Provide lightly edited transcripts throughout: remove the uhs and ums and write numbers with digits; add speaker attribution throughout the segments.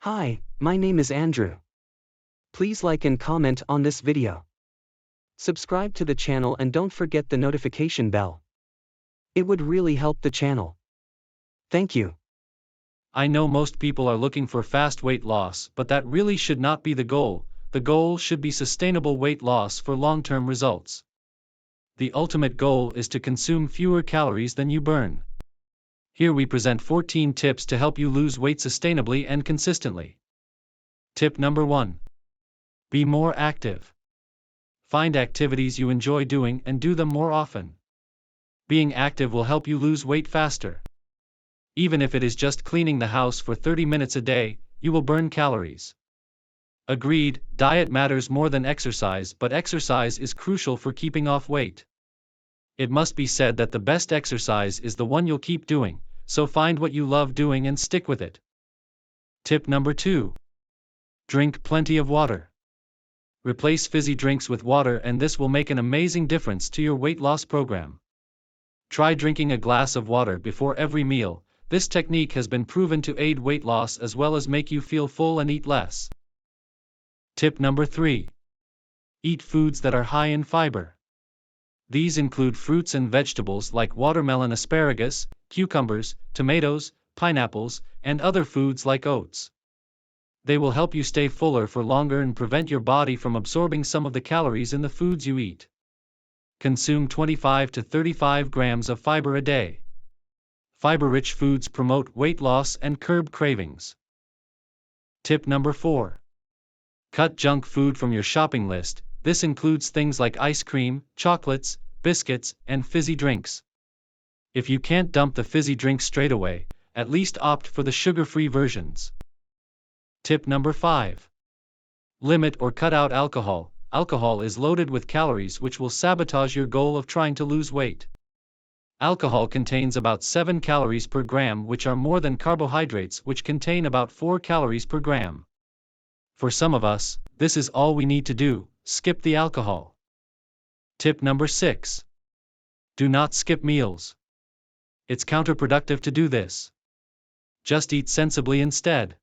Speaker 1: Hi, my name is Andrew. Please like and comment on this video. Subscribe to the channel and don't forget the notification bell. It would really help the channel. Thank you.
Speaker 2: I know most people are looking for fast weight loss, but that really should not be the goal. The goal should be sustainable weight loss for long-term results. The ultimate goal is to consume fewer calories than you burn. Here we present 14 tips to help you lose weight sustainably and consistently. Tip number 1. Be more active. Find activities you enjoy doing and do them more often. Being active will help you lose weight faster. Even if it is just cleaning the house for 30 minutes a day, you will burn calories. Agreed, diet matters more than exercise, but exercise is crucial for keeping off weight. It must be said that the best exercise is the one you'll keep doing, so find what you love doing and stick with it. Tip number 2. Drink plenty of water. Replace fizzy drinks with water, and this will make an amazing difference to your weight loss program. Try drinking a glass of water before every meal. This technique has been proven to aid weight loss as well as make you feel full and eat less. Tip number 3. Eat foods that are high in fiber. These include fruits and vegetables like watermelon, asparagus, cucumbers, tomatoes, pineapples, and other foods like oats. They will help you stay fuller for longer and prevent your body from absorbing some of the calories in the foods you eat. Consume 25 to 35 grams of fiber a day. Fiber-rich foods promote weight loss and curb cravings. Tip number 4. Cut junk food from your shopping list. This includes things like ice cream, chocolates, biscuits, and fizzy drinks. If you can't dump the fizzy drinks straight away, at least opt for the sugar-free versions. Tip number 5. Limit or cut out alcohol. Alcohol is loaded with calories which will sabotage your goal of trying to lose weight. Alcohol contains about 7 calories per gram, which are more than carbohydrates, which contain about 4 calories per gram. For some of us, this is all we need to do: skip the alcohol. Tip number 6. Do not skip meals. It's counterproductive to do this. Just eat sensibly instead.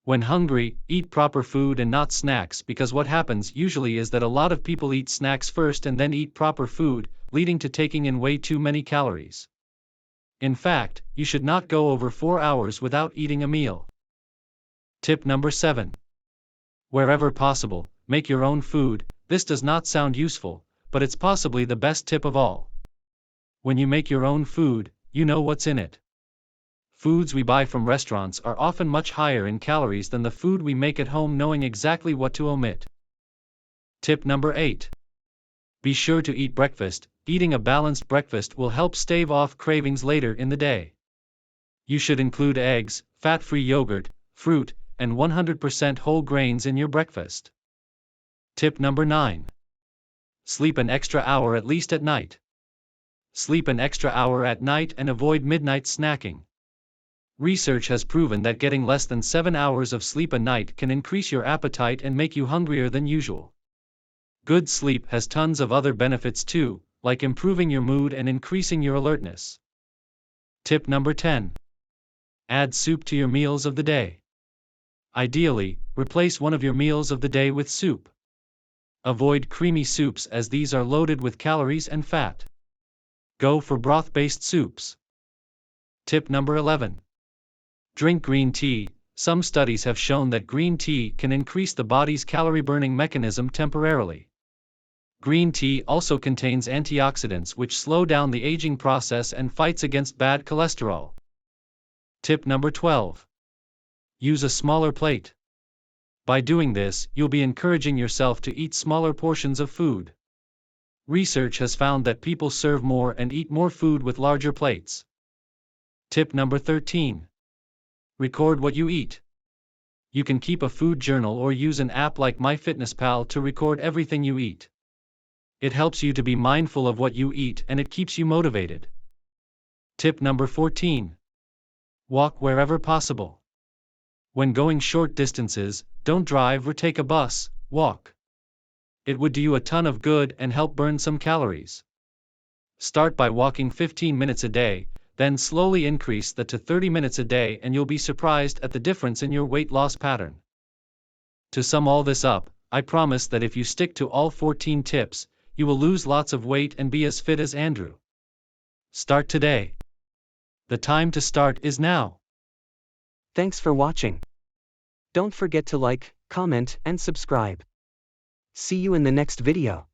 Speaker 2: When hungry, eat proper food and not snacks, because what happens usually is that a lot of people eat snacks first and then eat proper food, leading to taking in way too many calories. In fact, you should not go over 4 hours without eating a meal. Tip number 7. Wherever possible, make your own food. This does not sound useful, but it's possibly the best tip of all. When you make your own food, you know what's in it. Foods we buy from restaurants are often much higher in calories than the food we make at home, knowing exactly what to omit. Tip number 8. Be sure to eat breakfast. Eating a balanced breakfast will help stave off cravings later in the day. You should include eggs, fat-free yogurt, fruit, and 100% whole grains in your breakfast. Tip number 9. Sleep an extra hour at least at night. Sleep an extra hour at night and avoid midnight snacking. Research has proven that getting less than 7 hours of sleep a night can increase your appetite and make you hungrier than usual. Good sleep has tons of other benefits too, like improving your mood and increasing your alertness. Tip number 10. Add soup to your meals of the day. Ideally, replace one of your meals of the day with soup. Avoid creamy soups as these are loaded with calories and fat. Go for broth-based soups. Tip number 11. Drink green tea. Some studies have shown that green tea can increase the body's calorie-burning mechanism temporarily. Green tea also contains antioxidants which slow down the aging process and fights against bad cholesterol. Tip number 12. Use a smaller plate. By doing this, you'll be encouraging yourself to eat smaller portions of food. Research has found that people serve more and eat more food with larger plates. Tip number 13. Record what you eat. You can keep a food journal or use an app like MyFitnessPal to record everything you eat. It helps you to be mindful of what you eat and it keeps you motivated. Tip number 14. Walk wherever possible. When going short distances, don't drive or take a bus, walk. It would do you a ton of good and help burn some calories. Start by walking 15 minutes a day, then slowly increase that to 30 minutes a day and you'll be surprised at the difference in your weight loss pattern. To sum all this up, I promise that if you stick to all 14 tips, you will lose lots of weight and be as fit as Andrew. Start today. The time to start is now.
Speaker 1: Thanks for watching. Don't forget to like, comment, and subscribe. See you in the next video.